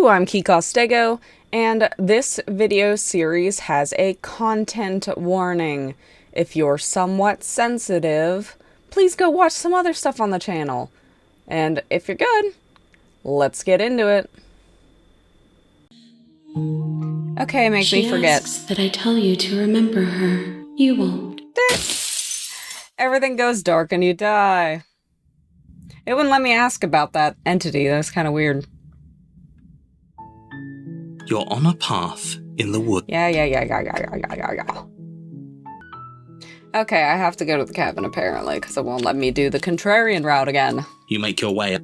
Hello, I'm Key Costego, and this video series has a content warning. If you're somewhat sensitive, please go watch some other stuff on the channel. And if you're good, let's get into it. Okay, it makes me forget. She asks that I tell you to remember her. You won't. Everything goes dark and you die. It wouldn't let me ask about that entity. That was kind of weird. You're on a path in the woods. Yeah. Okay, I have to go to the cabin apparently, because it won't let me do the contrarian route again. You make your way up.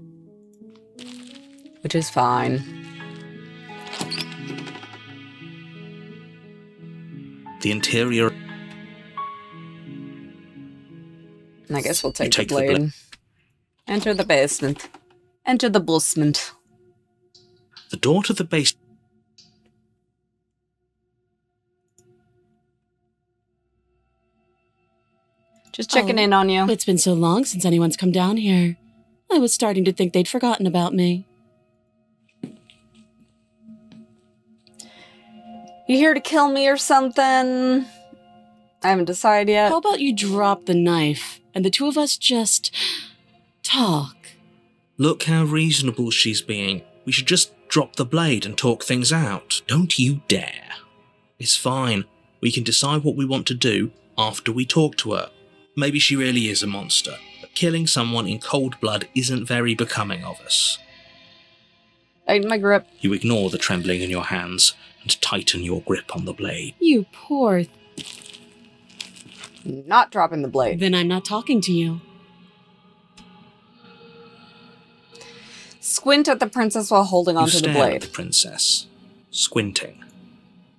Which is fine. The interior. I guess we'll take, take the the blade. Enter the basement. Enter the basement. The door to the base. Just checking in on you. It's been so long since anyone's come down here. I was starting to think they'd forgotten about me. You here to kill me or something? I haven't decided yet. How about you drop the knife and the two of us just talk? Look how reasonable she's being. We should just drop the blade and talk things out. Don't you dare. It's fine. We can decide what we want to do after we talk to her. Maybe she really is a monster, but killing someone in cold blood isn't very becoming of us. Tighten my grip. You ignore the trembling in your hands and tighten your grip on the blade. You poor... Not dropping the blade. Then I'm not talking to you. Squint at the princess while holding onto the You stare blade. at the princess, squinting.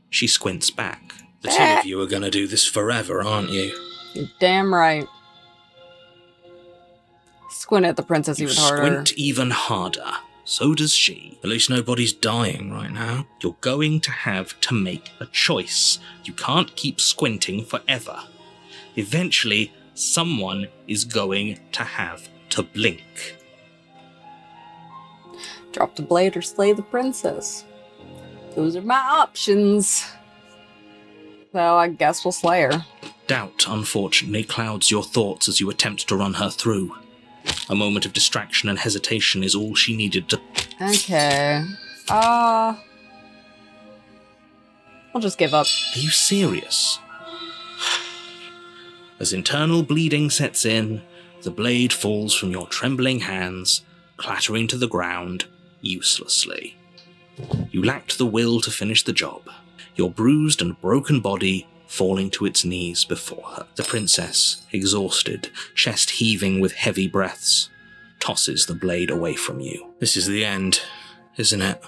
She squints back. The two of you are going to do this forever, aren't you? You're damn right. Squint at the princess You even harder. squint even harder. So does she. At least nobody's dying right now. You're going to have to make a choice. You can't keep squinting forever. Eventually, someone is going to have to blink. Drop the blade or slay the princess. Those are my options. So I guess we'll slay her. Doubt, unfortunately, clouds your thoughts as you attempt to run her through. A moment of distraction and hesitation is all she needed to... Okay. I'll just give up. Are you serious? As internal bleeding sets in, the blade falls from your trembling hands, clattering to the ground, uselessly. You lacked the will to finish the job. Your bruised and broken body falling to its knees before her. The princess, exhausted, chest heaving with heavy breaths, tosses the blade away from you. This is the end, isn't it?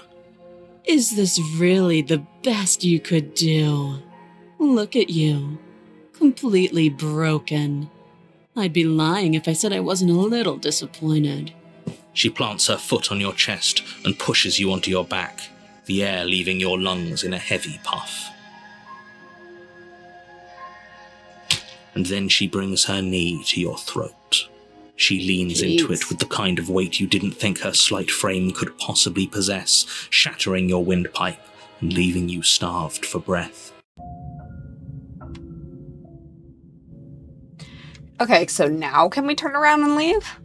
Is this really the best you could do? Look at you. Completely broken. I'd be lying if I said I wasn't a little disappointed. She plants her foot on your chest and pushes you onto your back, the air leaving your lungs in a heavy puff. And then she brings her knee to your throat. She leans into it with the kind of weight you didn't think her slight frame could possibly possess, shattering your windpipe and leaving you starved for breath. Okay, so now can we turn around and leave?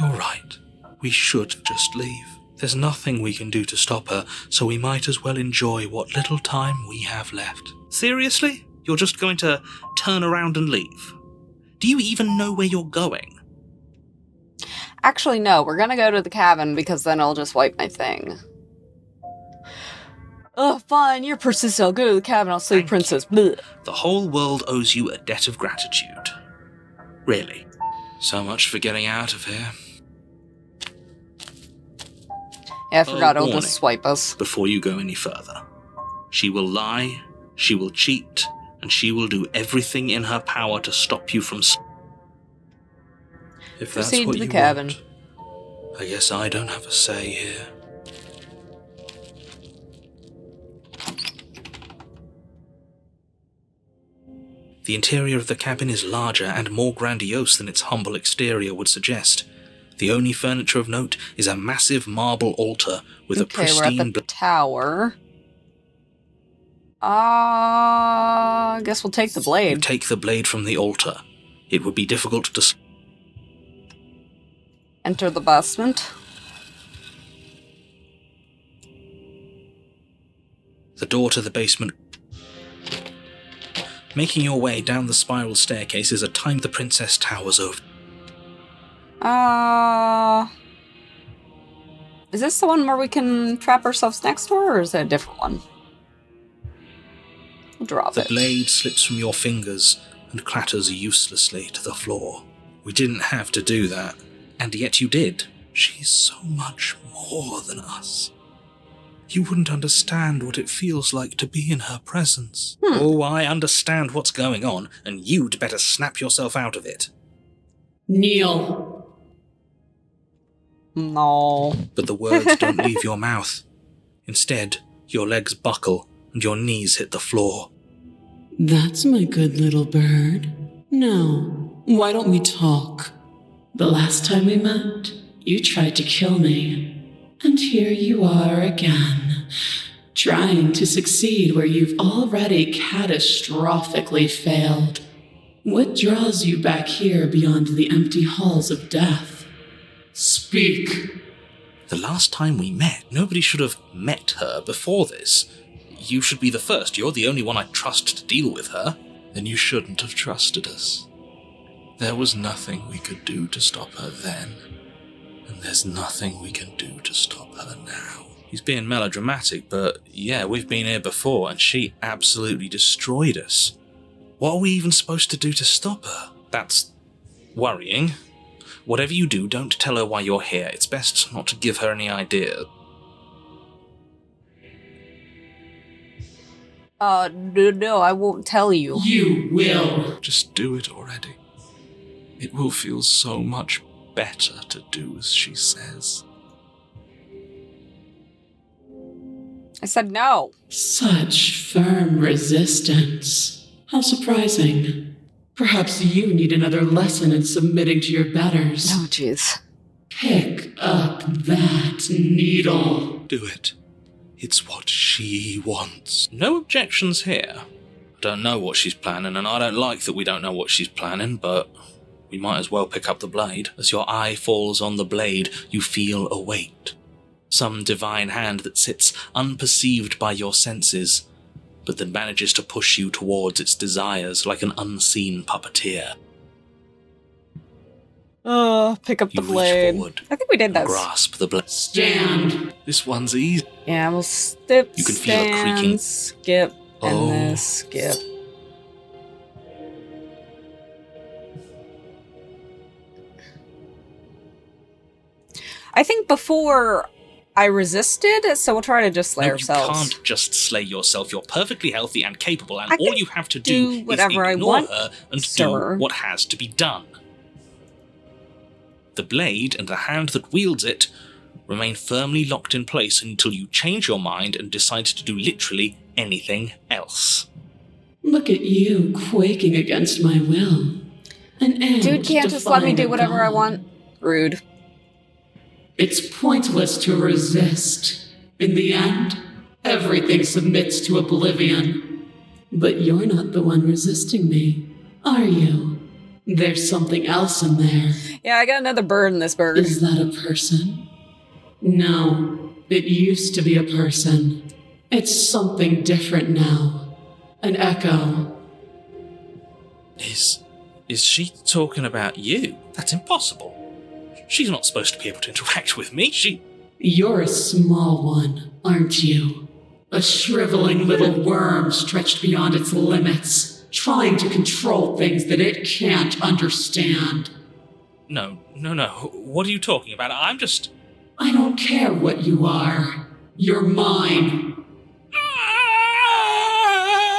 You're right. We should just leave. There's nothing we can do to stop her, so we might as well enjoy what little time we have left. Seriously? You're just going to turn around and leave? Do you even know where you're going? Actually, no. We're gonna go to the cabin because then I'll just wipe my thing. Oh, fine. You're persistent. I'll go to the cabin. I'll slay the princess. Blech. The whole world owes you a debt of gratitude. Really. So much for getting out of here. Yeah, I forgot. It'll Warning. just swipe us. Before you go any further. She will lie, she will cheat, and she will do everything in her power to stop you from... If that's Proceed what to the you cabin. want, I guess I don't have a say here. The interior of the cabin is larger and more grandiose than its humble exterior would suggest. The only furniture of note is a massive marble altar with a Okay, we're pristine... at the tower. I guess we'll take the You blade. take the blade from the altar. It would be difficult to... Enter the basement. The door to the basement... Making your way down the spiral staircase is a time the princess towers over. Is this the one where we can trap ourselves next door, or is it a different one? We'll drop The it. blade slips from your fingers and clatters uselessly to the floor. We didn't have to do that, and yet you did. She's so much more than us. You wouldn't understand what it feels like to be in her presence. Oh, I understand what's going on, and you'd better snap yourself out of it. Kneel. No. But the words don't leave your mouth. Instead, your legs buckle and your knees hit the floor. That's my good little bird. Now, why don't we talk? The last time we met, you tried to kill me. And here you are again, trying to succeed where you've already catastrophically failed. What draws you back here beyond the empty halls of death? Speak. The last time we met, nobody should have met her before this. You should be the first. You're the only one I trust to deal with her. Then you shouldn't have trusted us. There was nothing we could do to stop her then. And there's nothing we can do to stop her now. He's being melodramatic, but yeah, we've been here before and she absolutely destroyed us. What are we even supposed to do to stop her? That's worrying. Whatever you do, don't tell her why you're here. It's best not to give her any idea. No, I won't tell you. You will. Just do it already. It will feel so much better to do as she says. I said no. Such firm resistance. How surprising. Perhaps you need another lesson in submitting to your betters. Oh, jeez. Pick up that needle. Do it. It's what she wants. No objections here. I don't know what she's planning, and I don't like that we don't know what she's planning, but we might as well pick up the blade. As your eye falls on the blade, you feel a weight. Some divine hand that sits unperceived by your senses, but that manages to push you towards its desires like an unseen puppeteer. Pick up the You blade. reach forward I think we did and that. grasp the blade. Stand. This one's easy. Yeah, we'll skip, You can feel it stand, creaking. skip, and Oh. this skip. I think before I resisted, so we'll try to just slay No, ourselves. you can't just slay yourself. You're perfectly healthy and capable, and I all can you have to do do whatever I is ignore want, her and sir. do what has to be done. The blade and the hand that wields it remain firmly locked in place until you change your mind and decide to do literally anything else. Look at you quaking against my will. An end Dude can't just let me defying do a whatever I god. want. Rude. It's pointless to resist. In the end, everything submits to oblivion. But you're not the one resisting me, are you? There's something else in there. Yeah, I got another bird in this bird. Is that a person? No, it used to be a person. It's something different now. An echo. Is she talking about you? That's impossible. She's not supposed to be able to interact with me. You're a small one, aren't you? A shriveling little worm stretched beyond its limits, trying to control things that it can't understand. No. What are you talking about? I'm just... I don't care what you are. You're mine.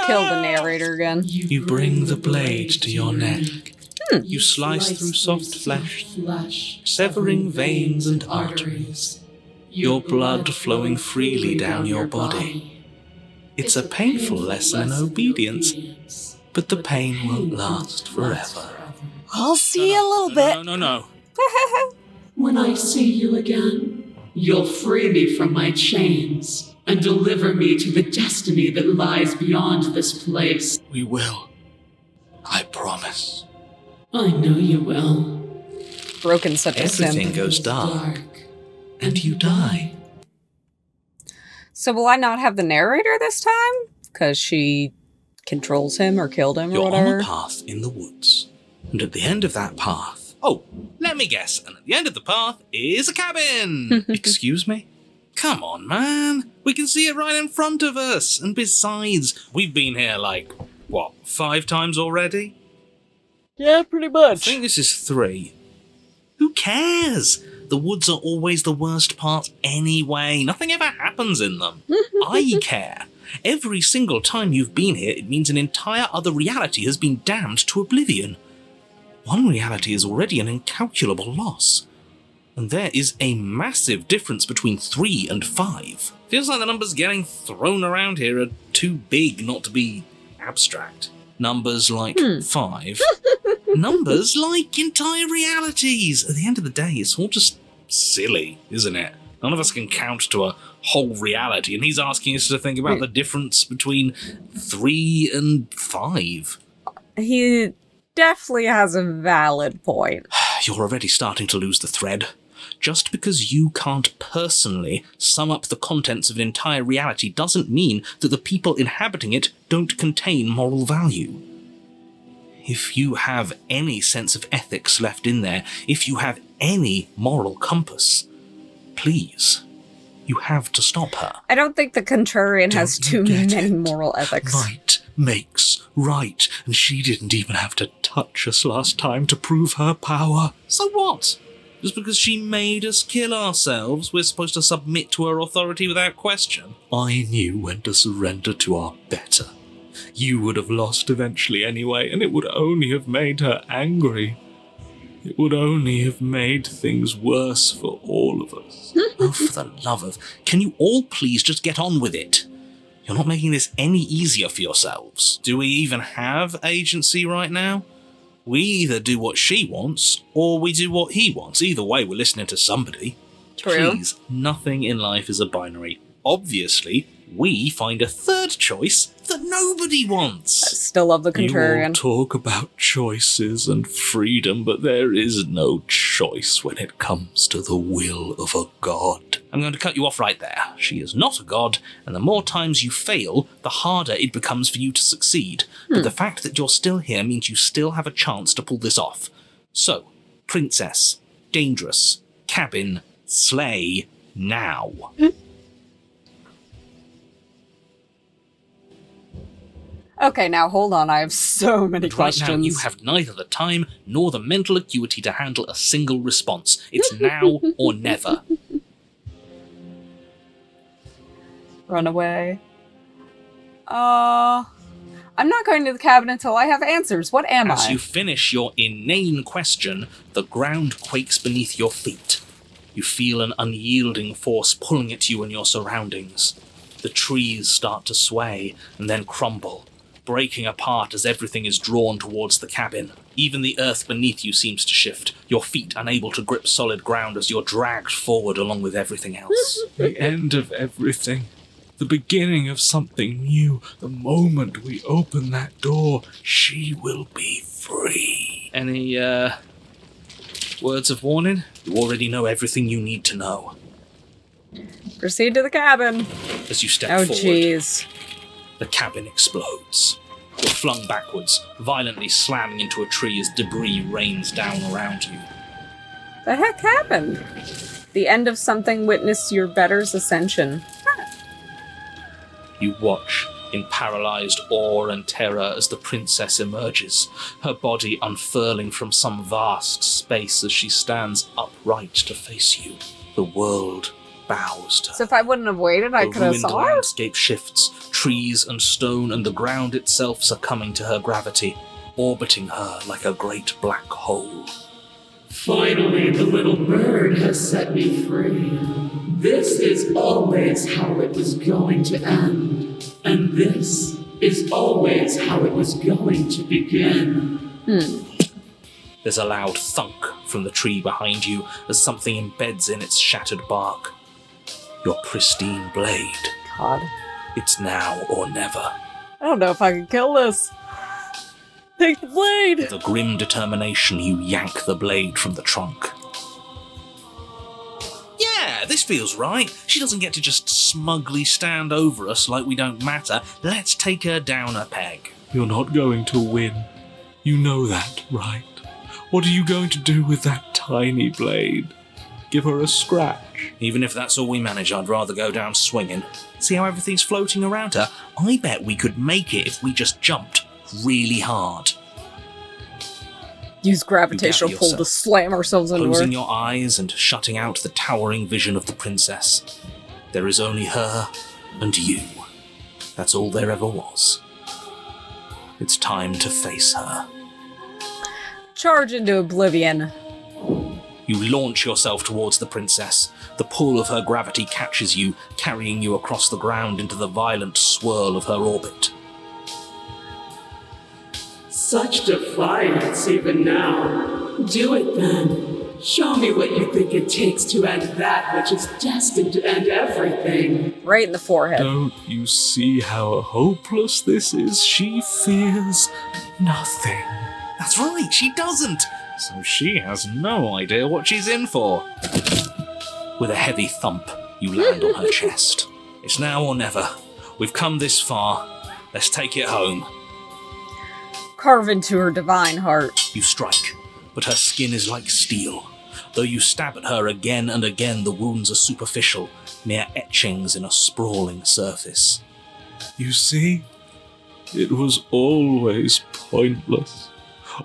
Kill the narrator again. You bring the blade to your neck. You slice through soft flesh, severing veins and arteries, your blood flowing freely down your body. It's a painful lesson in obedience, but the pain won't last forever. I'll see you a little bit. No. When I see you again, you'll free me from my chains and deliver me to the destiny that lies beyond this place. We will. I promise. I know you will. Broken such a Everything simp. goes dark, and you die. So will I not have the narrator this time? Because she controls him or killed him or You're whatever? on a path in the woods, and at the end of that path... Oh, let me guess, and at the end of the path is a cabin! Excuse me? Come on, man. We can see it right in front of us, and besides, we've been here like, 5 times already? Yeah, pretty I much. think this is 3. Who cares? The woods are always the worst part anyway. Nothing ever happens in them. I care. Every single time you've been here, it means an entire other reality has been damned to oblivion. One reality is already an incalculable loss. And there is a massive difference between 3 and 5. Feels like the numbers getting thrown around here are too big not to be abstract. Numbers like 5. Numbers like entire realities. At the end of the day, it's all just silly, isn't it? None of us can count to a whole reality, and he's asking us to think about the difference between 3 and 5. He definitely has a valid point. You're already starting to lose the thread. Just because you can't personally sum up the contents of an entire reality doesn't mean that the people inhabiting it don't contain moral value. If you have any sense of ethics left in there, if you have any moral compass, please, you have to stop her. I don't think the Contrarian has Don't too you get many it? moral ethics. Might makes right, and she didn't even have to touch us last time to prove her power. So what? Just because she made us kill ourselves, we're supposed to submit to her authority without question? I knew when to surrender to our better. You would have lost eventually anyway, and it would only have made her angry. It would only have made things worse for all of us. Oh, for the love of... Can you all please just get on with it? You're not making this any easier for yourselves. Do we even have agency right now? We either do what she wants, or we do what he wants. Either way, we're listening to somebody. True. Please, nothing in life is a binary. Obviously, we find a third choice that nobody wants. Still love the You all Contrarian. talk about choices and freedom, but there is no choice when it comes to the will of a god. I'm going to cut you off right there. She is not a god, and the more times you fail, the harder it becomes for you to succeed. But the fact that you're still here means you still have a chance to pull this off. So, princess, dangerous, cabin, slay, now. Okay, now hold on. I have so many But right now, questions. you have neither the time nor the mental acuity to handle a single response. It's now or never. Run away. I'm not going to the cabin until I have answers. What am As I? you finish your inane question, the ground quakes beneath your feet. You feel an unyielding force pulling at you and your surroundings. The trees start to sway and then crumble, breaking apart as everything is drawn towards the cabin. Even the earth beneath you seems to shift, your feet unable to grip solid ground as you're dragged forward along with everything else. The end of everything. The beginning of something new. The moment we open that door, she will be free. Any, words of warning? You already know everything you need to know. Proceed to the cabin. As you step Oh, forward, jeez. the cabin explodes. You're flung backwards, violently slamming into a tree as debris rains down around you. The heck happened? The end of something witnessed your better's ascension. You watch in paralyzed awe and terror as the princess emerges, her body unfurling from some vast space as she stands upright to face you. The world bows to her. So if I wouldn't have waited, I The could have ruined saw her? landscape shifts. Trees and stone and the ground itself succumbing to her gravity, orbiting her like a great black hole. Finally, the little bird has set me free. This is always how it was going to end. And this is always how it was going to begin. There's a loud thunk from the tree behind you as something embeds in its shattered bark. Your pristine blade. God. It's now or never. I don't know if I can kill this. Take the blade! With a grim determination, you yank the blade from the trunk. Yeah, this feels right. She doesn't get to just smugly stand over us like we don't matter. Let's take her down a peg. You're not going to win. You know that, right? What are you going to do with that tiny blade? Give her a scratch? Even if that's all we manage, I'd rather go down swinging. See how everything's floating around her? I bet we could make it if we just jumped really hard. Use gravitational You gather pull to yourself, slam ourselves into her. closing your eyes and shutting out the towering vision of the princess. There is only her and you. That's all there ever was. It's time to face her. Charge into oblivion. You launch yourself towards the princess. The pull of her gravity catches you, carrying you across the ground into the violent swirl of her orbit. Such defiance even now. Do it then. Show me what you think it takes to end that which is destined to end everything. Right in the forehead. Don't you see how hopeless this is? She fears nothing. That's right, she doesn't. So she has no idea what she's in for. With a heavy thump, you land on her chest. It's now or never. We've come this far. Let's take it home. Carve into her divine heart. You strike, but her skin is like steel. Though you stab at her again and again, the wounds are superficial, mere etchings in a sprawling surface. You see? It was always pointless.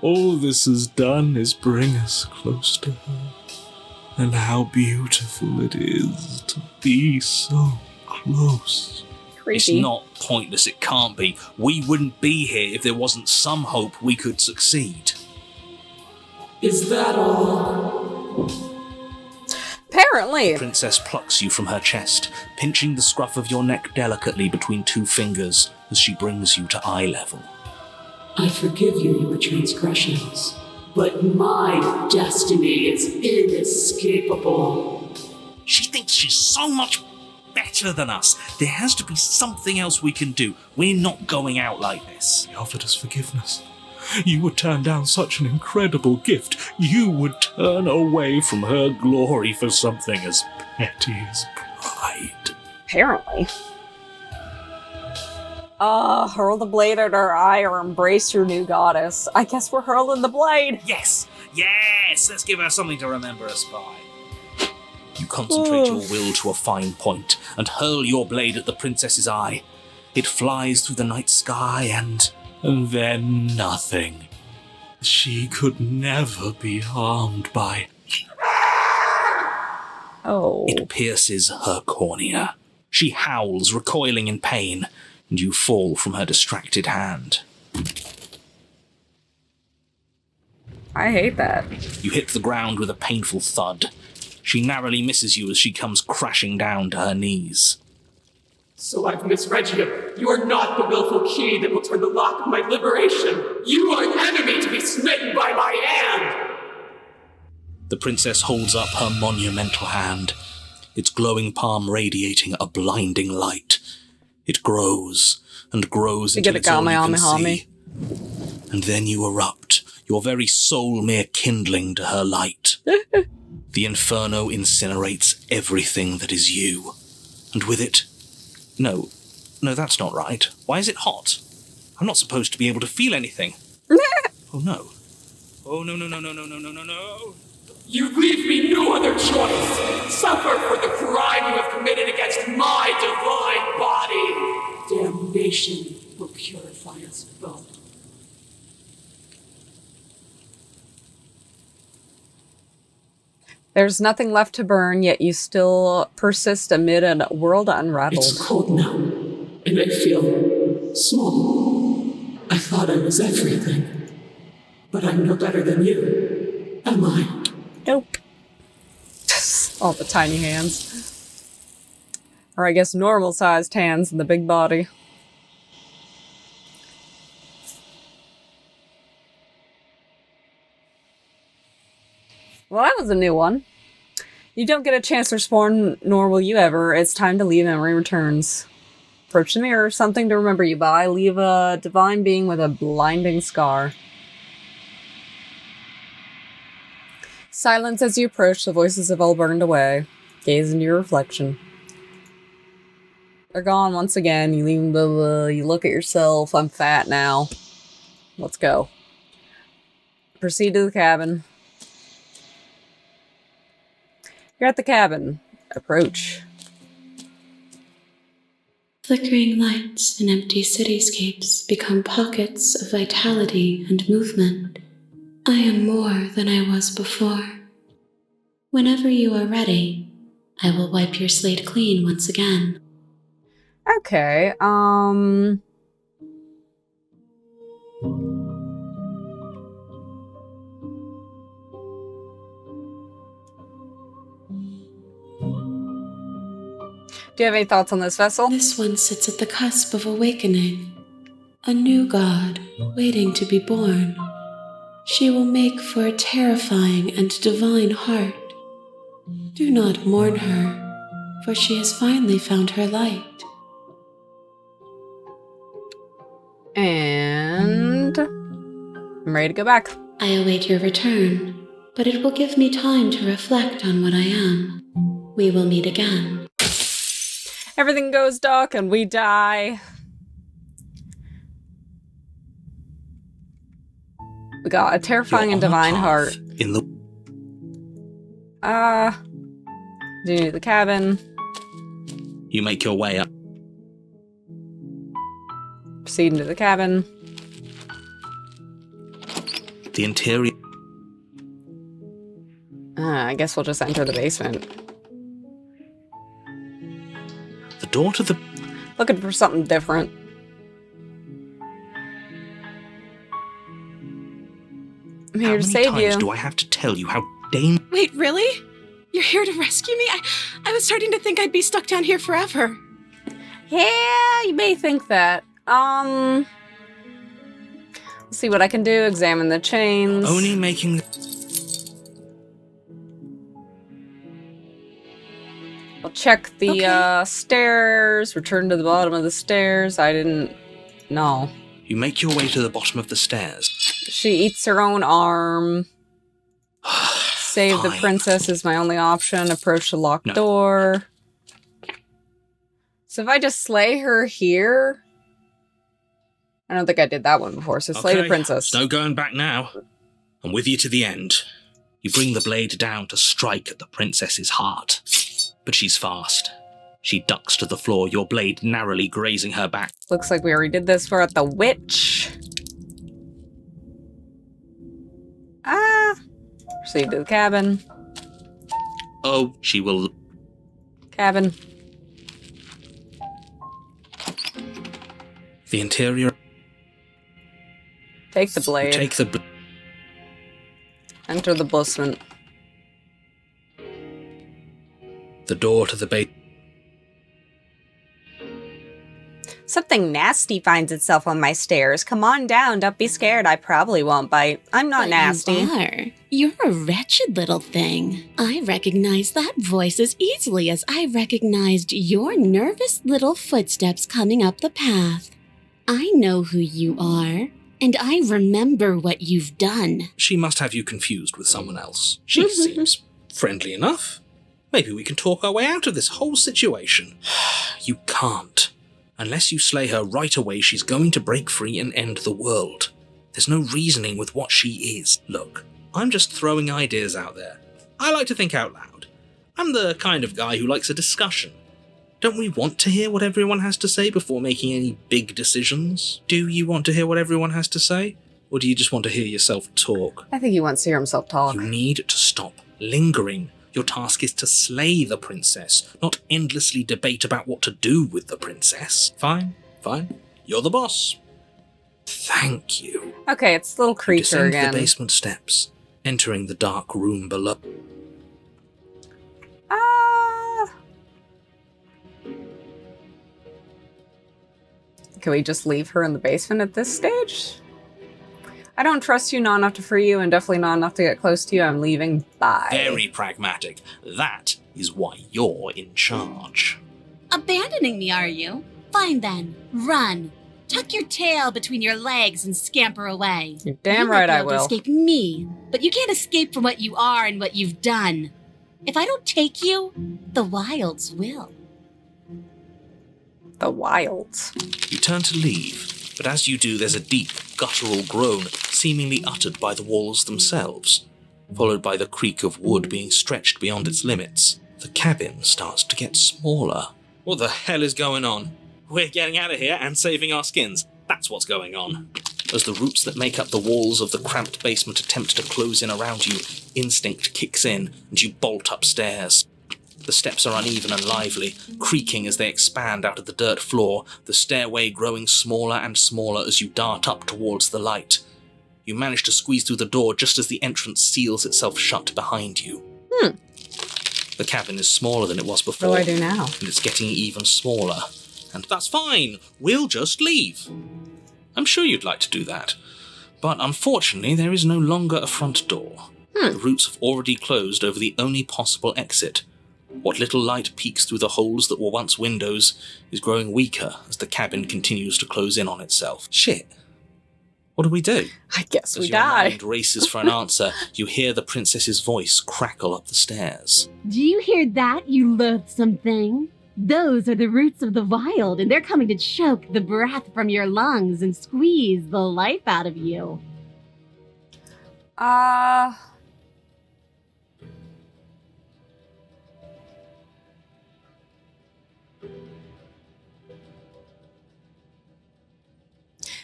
All this has done is bring us close to her. And how beautiful it is to be so close. Creepy. It's not pointless, it can't be. We wouldn't be here if there wasn't some hope we could succeed. Is that all? Apparently. Princess plucks you from her chest, pinching the scruff of your neck delicately between two fingers as she brings you to eye level. I forgive you your transgressions, but my destiny is inescapable. She thinks she's so much better than us. There has to be something else we can do. We're not going out like this. He offered us forgiveness. You would turn down such an incredible gift. You would turn away from her glory for something as petty as pride. Apparently. Hurl the blade at our eye or embrace your new goddess. I guess we're hurling the blade. Yes! Yes! Let's give her something to remember us by. You concentrate your will to a fine point and hurl your blade at the princess's eye. It flies through the night sky and then nothing. She could never be harmed by... Oh. It pierces her cornea. She howls, recoiling in pain, and you fall from her distracted hand. I hate that. You hit the ground with a painful thud. She narrowly misses you as she comes crashing down to her knees. So I've misread you. You are not the willful key that will turn the lock of my liberation. You are an enemy to be smitten by my hand. The princess holds up her monumental hand, its glowing palm radiating a blinding light. It grows and grows until it's all you can see. And then you erupt, your very soul mere kindling to her light. The inferno incinerates everything that is you. And with it... No, that's not right. Why is it hot? I'm not supposed to be able to feel anything. Oh no. Oh no. You leave me no other choice. Suffer for the crime you have committed against my divine body. Damnation will purify us both. There's nothing left to burn, yet you still persist amid a world unraveled. It's cold now, and I feel small. I thought I was everything, but I'm no better than you, am I? Nope. All the tiny hands. Or I guess normal-sized hands in the big body. Well, that was a new one. You don't get a chance to respawn, nor will you ever. It's time to leave. Memory returns. Approach the mirror. Something to remember you by. Leave a divine being with a blinding scar. Silence as you approach. The voices have all burned away. Gaze into your reflection. They're gone once again. You leave you look at yourself. I'm fat now. Let's go. Proceed to the cabin. You're at the cabin. Approach. Flickering lights and empty cityscapes become pockets of vitality and movement. I am more than I was before. Whenever you are ready, I will wipe your slate clean once again. Okay, do you have any thoughts on this vessel? This one sits at the cusp of awakening. A new god waiting to be born. She will make for a terrifying and divine heart. Do not mourn her, for she has finally found her light. And I'm ready to go back. I await your return, but it will give me time to reflect on what I am. We will meet again. Everything goes dark and we die. We got a terrifying and divine heart. In the Do the cabin. You make your way up. Proceed into the cabin. The interior. I guess we'll just enter the basement. The door to the. Looking for something different. I'm here to save How many times you. do I have to tell you how dangerous? Wait, really? You're here to rescue me? I was starting to think I'd be stuck down here forever. Yeah, you may think that. Let's see what I can do. Examine the chains. Only making. I'll check the stairs. Return to the bottom of the stairs. I didn't know. You make your way to the bottom of the stairs. She eats her own arm. Save the Fine. princess is my only option. Approach the locked No. door. So if I just slay her here... I don't think I did that one before, so slay the Okay, princess. there's no going back now. I'm with you to the end. You bring the blade down to strike at the princess's heart. But she's fast. She ducks to the floor, your blade narrowly grazing her back. Looks like we already did this for the witch. Proceed to the cabin. Oh, she will. Cabin. The interior. Take the blade. Take the. Enter the basement. The door to the base. Something nasty finds itself on my stairs. Come on down, don't be scared. I probably won't bite. I'm not nasty. You are. You're a wretched little thing. I recognize that voice as easily as I recognized your nervous little footsteps coming up the path. I know who you are, and I remember what you've done. She must have you confused with someone else. She seems friendly enough. Maybe we can talk our way out of this whole situation. You can't. Unless you slay her right away, she's going to break free and end the world. There's no reasoning with what she is. Look, I'm just throwing ideas out there. I like to think out loud. I'm the kind of guy who likes a discussion. Don't we want to hear what everyone has to say before making any big decisions? Do you want to hear what everyone has to say? Or do you just want to hear yourself talk? I think he wants to hear himself talk. You need to stop lingering. Your task is to slay the princess, not endlessly debate about what to do with the princess. Fine. You're the boss. Thank you. Okay, it's the little You creature descend again. the basement steps, entering the dark room below. Can we just leave her in the basement at this stage? I don't trust you not enough to free you, and definitely not enough to get close to you. I'm leaving. Bye. Very pragmatic. That is why you're in charge. Abandoning me, are you? Fine then. Run. Tuck your tail between your legs and scamper away. You're damn You right might I be able to will. escape me, but you can't escape from what you are and what you've done. If I don't take you, the wilds will. The wilds. You turn to leave, but as you do, there's a deep, guttural groan seemingly uttered by the walls themselves, followed by the creak of wood being stretched beyond its limits. The cabin starts to get smaller. What the hell is going on? We're getting out of here and saving our skins. That's what's going on. As the roots that make up the walls of the cramped basement attempt to close in around you, instinct kicks in and you bolt upstairs. The steps are uneven and lively, creaking as they expand out of the dirt floor, the stairway growing smaller and smaller as you dart up towards the light. You manage to squeeze through the door just as the entrance seals itself shut behind you. The cabin is smaller than it was before. What do I do now? And it's getting even smaller. And that's fine. We'll just leave. I'm sure you'd like to do that. But unfortunately, there is no longer a front door. The roots have already closed over the only possible exit. What little light peeks through the holes that were once windows is growing weaker as the cabin continues to close in on itself. Shit. What do we do? I guess we As your die. mind races for an answer, you hear the princess's voice crackle up the stairs. Do you hear that, you loathsome thing? Those are the roots of the wild, and they're coming to choke the breath from your lungs and squeeze the life out of you.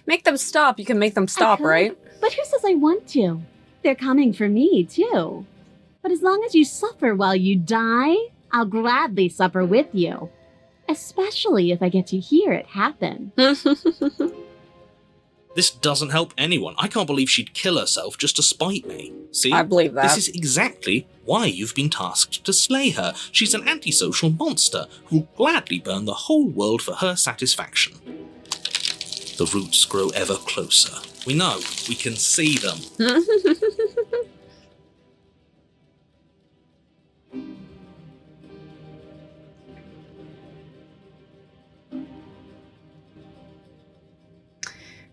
Make them stop. You can make them stop, I could, right? But who says I want to? They're coming for me, too. But as long as you suffer while you die, I'll gladly suffer with you. Especially if I get to hear it happen. This doesn't help anyone. I can't believe she'd kill herself just to spite me. See? I believe that. This is exactly why you've been tasked to slay her. She's an antisocial monster who'll gladly burn the whole world for her satisfaction. The roots grow ever closer. We know. We can see them.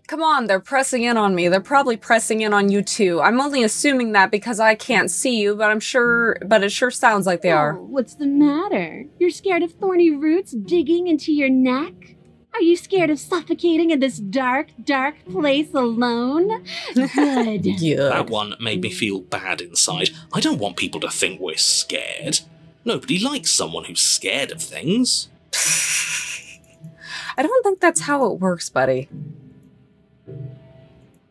Come on, they're pressing in on me. They're probably pressing in on you too. I'm only assuming that because I can't see you, but it sure sounds like they are. Oh, what's the matter? You're scared of thorny roots digging into your neck? Are you scared of suffocating in this dark, dark place alone? Good. That one made me feel bad inside. I don't want people to think we're scared. Nobody likes someone who's scared of things. I don't think that's how it works, buddy.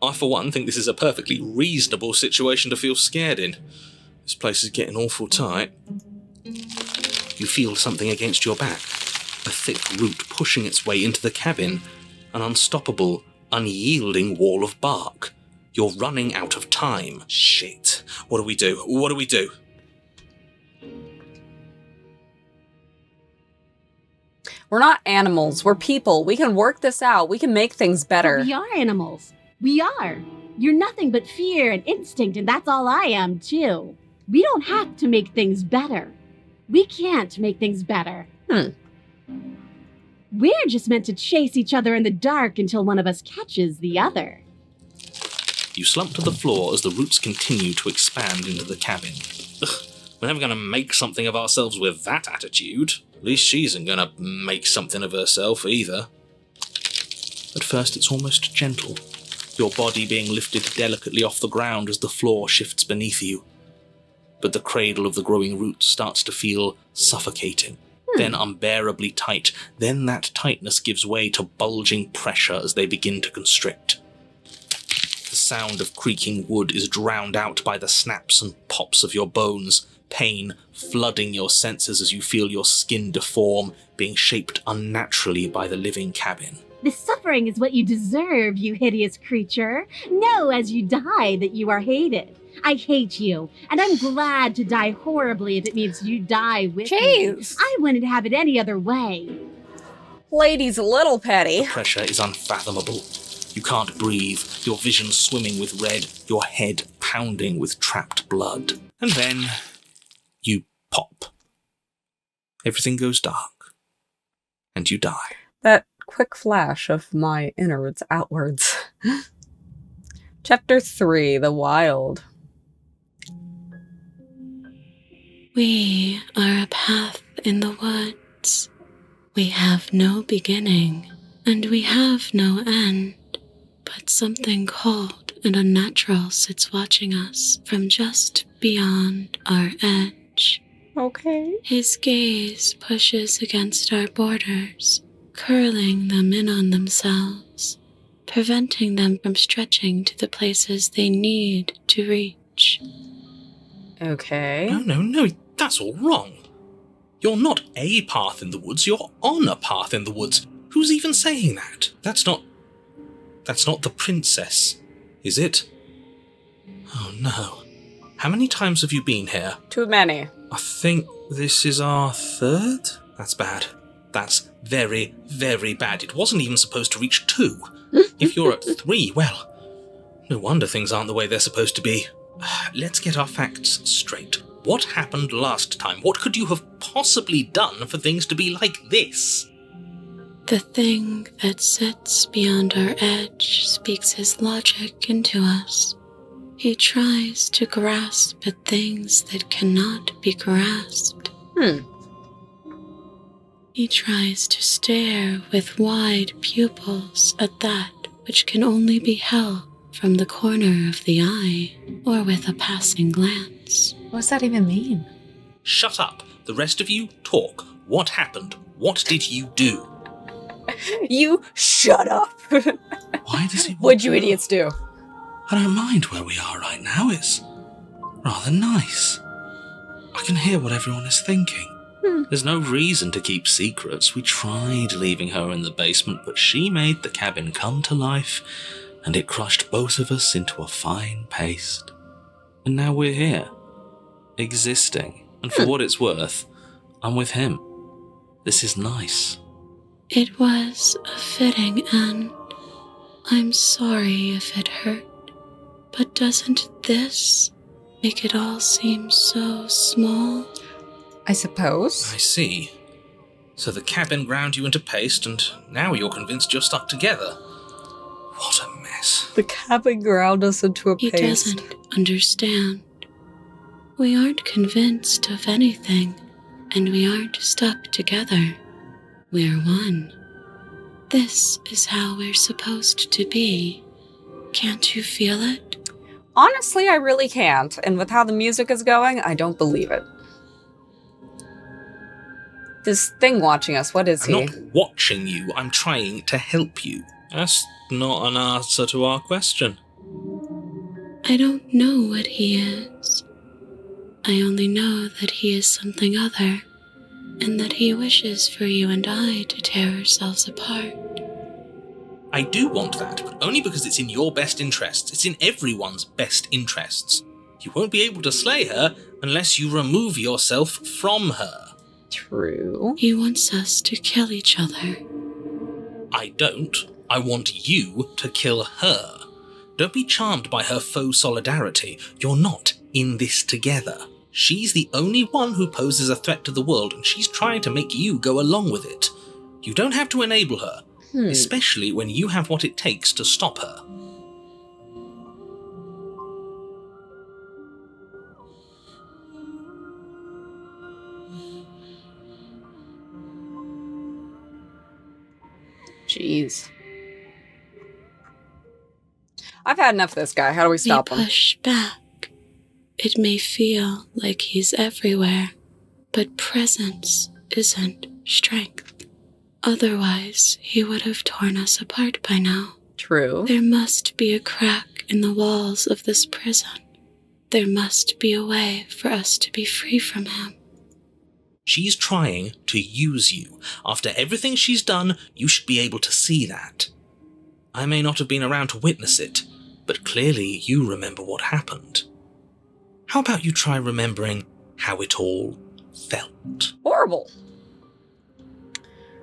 I, for one, think this is a perfectly reasonable situation to feel scared in. This place is getting awful tight. You feel something against your back. A thick root pushing its way into the cabin. An unstoppable, unyielding wall of bark. You're running out of time. Shit. What do we do? What do we do? We're not animals. We're people. We can work this out. We can make things better. We are animals. We are. You're nothing but fear and instinct, and that's all I am, too. We don't have to make things better. We can't make things better. We're just meant to chase each other in the dark until one of us catches the other. You slump to the floor as the roots continue to expand into the cabin. Ugh, we're never going to make something of ourselves with that attitude. At least she isn't going to make something of herself either. At first it's almost gentle, your body being lifted delicately off the ground as the floor shifts beneath you. But the cradle of the growing roots starts to feel suffocating, then unbearably tight. Then that tightness gives way to bulging pressure as they begin to constrict. The sound of creaking wood is drowned out by the snaps and pops of your bones, pain flooding your senses as you feel your skin deform, being shaped unnaturally by the living cabin. The suffering is what you deserve, you hideous creature. Know as you die that you are hated. I hate you, and I'm glad to die horribly if it means you die with me. Jeez. I wouldn't have it any other way. Lady's a little petty. The pressure is unfathomable. You can't breathe, your vision swimming with red, your head pounding with trapped blood. And then you pop. Everything goes dark. And you die. That quick flash of my innards outwards. Chapter 3, The Wild. We are a path in the woods. We have no beginning, and we have no end. But something cold and unnatural sits watching us from just beyond our edge. Okay. His gaze pushes against our borders, curling them in on themselves, preventing them from stretching to the places they need to reach. Okay. No, that's all wrong. You're not a path in the woods, you're on a path in the woods. Who's even saying that? That's not the princess, is it? Oh no. How many times have you been here? Too many. I think this is our third? That's bad. That's very, very bad. It wasn't even supposed to reach 2. If you're at 3, well, no wonder things aren't the way they're supposed to be. Let's get our facts straight. What happened last time? What could you have possibly done for things to be like this? The thing that sits beyond our edge speaks his logic into us. He tries to grasp at things that cannot be grasped. He tries to stare with wide pupils at that which can only be held from the corner of the eye or with a passing glance. What does that even mean? Shut up. The rest of you, talk. What happened? What did you do? You shut up. Why does he... What'd you idiots do? I don't mind where we are right now. It's rather nice. I can hear what everyone is thinking. There's no reason to keep secrets. We tried leaving her in the basement, but she made the cabin come to life, and it crushed both of us into a fine paste. And now we're here, existing. And for what it's worth, I'm with him. This is nice. It was a fitting end. I'm sorry if it hurt, but doesn't this make it all seem so small? I suppose. I see. So the cabin ground you into paste, and now you're convinced you're stuck together. What a mess. The cabin ground us into a He paste. doesn't understand. We aren't convinced of anything, and we aren't stuck together. We're one. This is how we're supposed to be. Can't you feel it? Honestly, I really can't. And with how the music is going, I don't believe it. This thing watching us, what is I'm he? not watching you, I'm trying to help you. That's not an answer to our question. I don't know what he is. I only know that he is something other, and that he wishes for you and I to tear ourselves apart. I do want that, but only because it's in your best interests. It's in everyone's best interests. You won't be able to slay her unless you remove yourself from her. True. He wants us to kill each other. I don't. I want you to kill her. Don't be charmed by her faux solidarity. You're not in this together. She's the only one who poses a threat to the world, and she's trying to make you go along with it. You don't have to enable her, especially when you have what it takes to stop her. Jeez. I've had enough of this guy. How do we stop him? We push back. It may feel like he's everywhere, but presence isn't strength. Otherwise, he would have torn us apart by now. True. There must be a crack in the walls of this prison. There must be a way for us to be free from him. She's trying to use you. After everything she's done, you should be able to see that. I may not have been around to witness it, but clearly you remember what happened. How about you try remembering how it all felt? Horrible.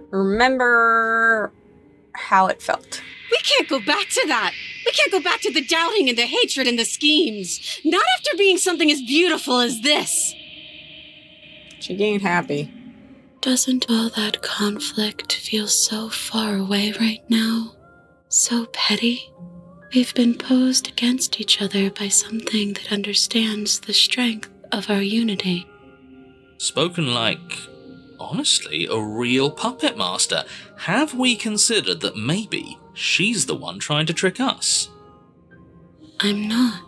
Remember how it felt. We can't go back to that. We can't go back to the doubting and the hatred and the schemes. Not after being something as beautiful as this. She ain't happy. Doesn't all that conflict feel so far away right now? So petty? We've been posed against each other by something that understands the strength of our unity. Spoken like, honestly, a real puppet master. Have we considered that maybe she's the one trying to trick us? I'm not.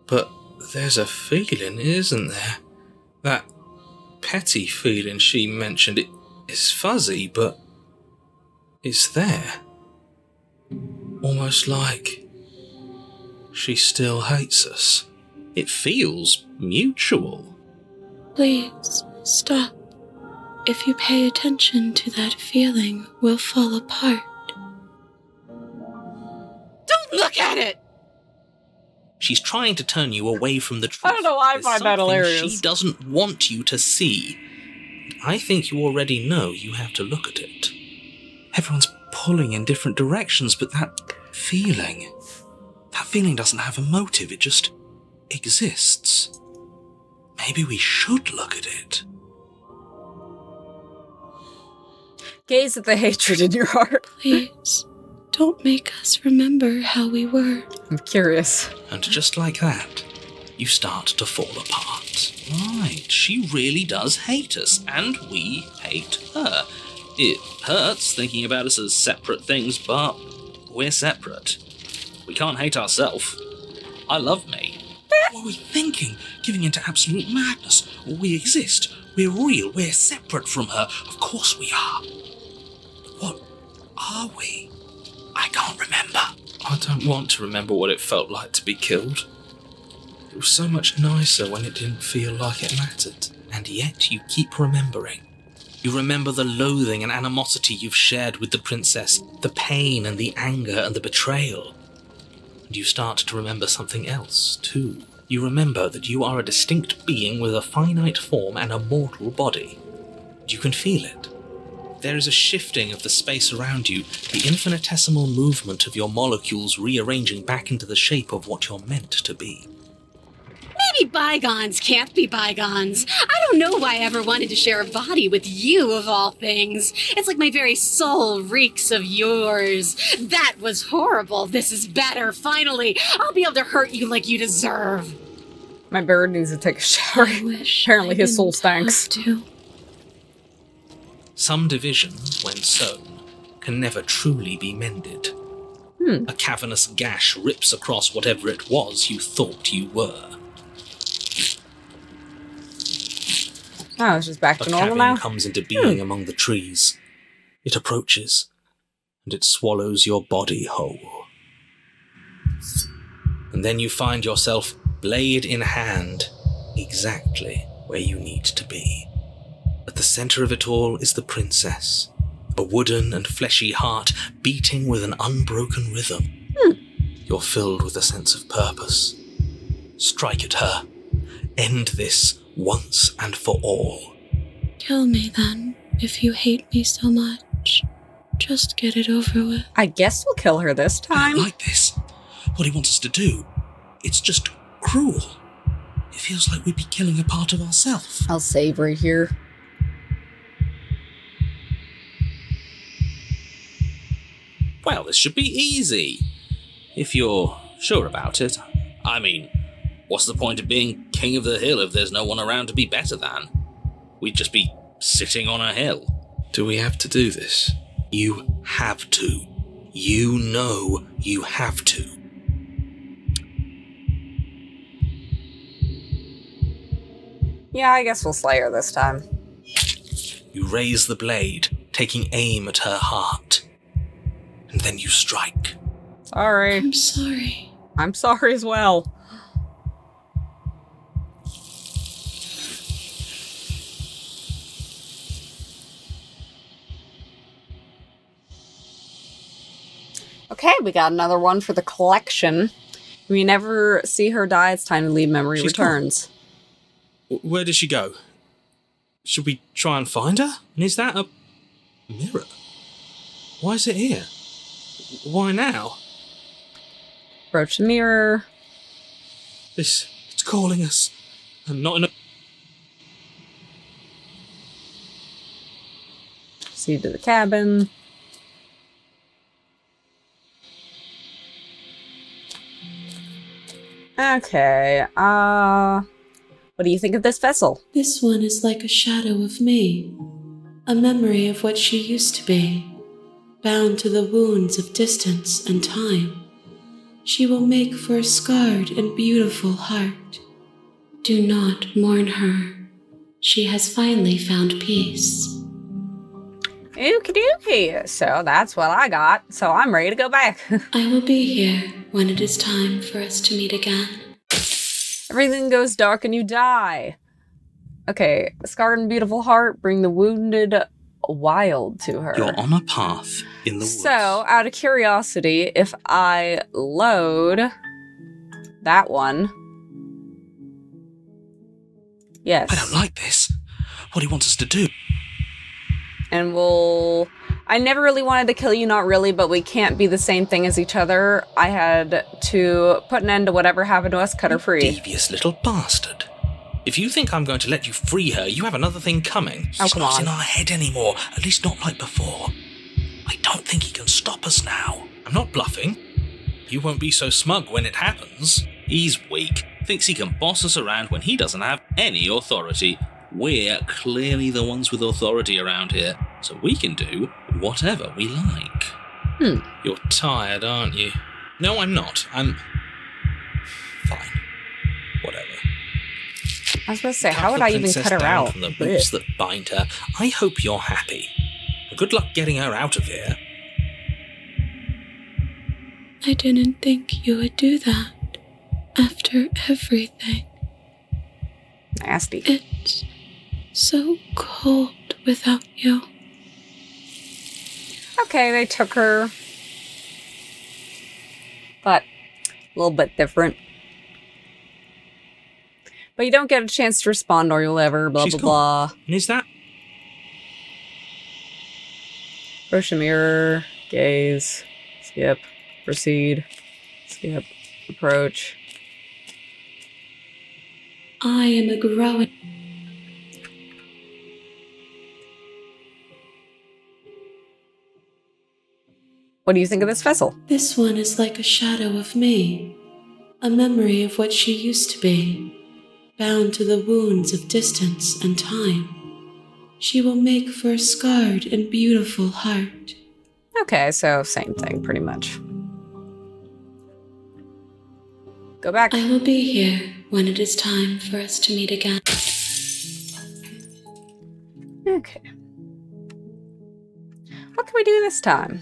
But there's a feeling, isn't there? That petty feeling she mentioned, it is fuzzy, but it's there. Almost like she still hates us. It feels mutual. Please, stop. If you pay attention to that feeling, we'll fall apart. Don't look at it! She's trying to turn you away from the truth. I don't know why I There's find that something hilarious. She doesn't want you to see. I think you already know you have to look at it. Everyone's pulling in different directions, but that feeling doesn't have a motive, it just exists. Maybe we should look at it. Gaze at the hatred in your heart. Please, don't make us remember how we were. I'm curious. And just like that, you start to fall apart. Right, she really does hate us, and we hate her. It hurts thinking about us as separate things, but we're separate. We can't hate ourselves. I love me. What are we thinking? Giving into absolute madness. We exist. We're real. We're separate from her. Of course we are. But what are we? I can't remember. I don't want to remember what it felt like to be killed. It was so much nicer when it didn't feel like it mattered. And yet you keep remembering. You remember the loathing and animosity you've shared with the princess, the pain and the anger and the betrayal. And you start to remember something else, too. You remember that you are a distinct being with a finite form and a mortal body. You can feel it. There is a shifting of the space around you, the infinitesimal movement of your molecules rearranging back into the shape of what you're meant to be. Maybe bygones can't be bygones. I don't know why I ever wanted to share a body with you, of all things. It's like my very soul reeks of yours. That was horrible. This is better, finally. I'll be able to hurt you like you deserve. My bird needs to take a shower. Apparently his soul stanks. Some division, when sown, can never truly be mended. A cavernous gash rips across whatever it was you thought you were. Oh, it's just back A to normal cabin now? comes into being among the trees. It approaches, and it swallows your body whole. And then you find yourself, blade in hand, exactly where you need to be. At the center of it all is the princess, a wooden and fleshy heart beating with an unbroken rhythm. You're filled with a sense of purpose. Strike at her. End this once and for all. Kill me then, if you hate me so much. Just get it over with. I guess we'll kill her this I time. don't like this. What he wants us to do. It's just cruel. It feels like we'd be killing a part of ourselves. I'll save right here. Well, this should be easy. If you're sure about it. I mean, what's the point of being king of the hill if there's no one around to be better than? We'd just be sitting on a hill. Do we have to do this? You have to. You know you have to. Yeah, I guess we'll slay her this time. You raise the blade, taking aim at her heart. And then you strike. Sorry. I'm sorry. I'm sorry as well. Okay, we got another one for the collection. We never see her die. It's time to leave memory She's returns. Where did she go? Should we try and find her? And is that a mirror? Why is it here? Why now? Approach the mirror. It's calling us. I'm not in a... Proceed to the cabin. Okay, what do you think of this vessel? This one is like a shadow of me, a memory of what she used to be, bound to the wounds of distance and time. She will make for a scarred and beautiful heart. Do not mourn her. She has finally found peace. Okie dokie. So that's what I got. So I'm ready to go back. I will be here when it is time for us to meet again. Everything goes dark and you die. Okay, scarred and beautiful heart, bring the wounded wild to her. You're on a path in the woods. So, out of curiosity, if I load that one. Yes. I don't like this. What do you want us to do? And we'll... I never really wanted to kill you, not really, but we can't be the same thing as each other. I had to put an end to whatever happened to us, cut her free. Devious little bastard. If you think I'm going to let you free her, you have another thing coming. Oh, He's come not on. in our head anymore, at least not like before. I don't think he can stop us now. I'm not bluffing. You won't be so smug when it happens. He's weak, thinks he can boss us around when he doesn't have any authority. We're clearly the ones with authority around here, so we can do whatever we like. You're tired, aren't you? No, I'm not. I'm... fine. Whatever. I was going to say, how Cut would the I even princess cut her down out? from the ropes that bind her. I hope you're happy. Good luck getting her out of here. I didn't think you would do that. After everything. Nasty. It's so cold without you. Okay, they took her. But a little bit different. But you don't get a chance to respond or you'll ever blah, She's blah, cool. blah. And is that... Approach the mirror. Gaze. Skip. Proceed. Skip. Approach. I am a growing... What do you think of this vessel? This one is like a shadow of me, a memory of what she used to be, bound to the wounds of distance and time. She will make for a scarred and beautiful heart. Okay, so same thing, pretty much. Go back. I will be here when it is time for us to meet again. Okay. What can we do this time?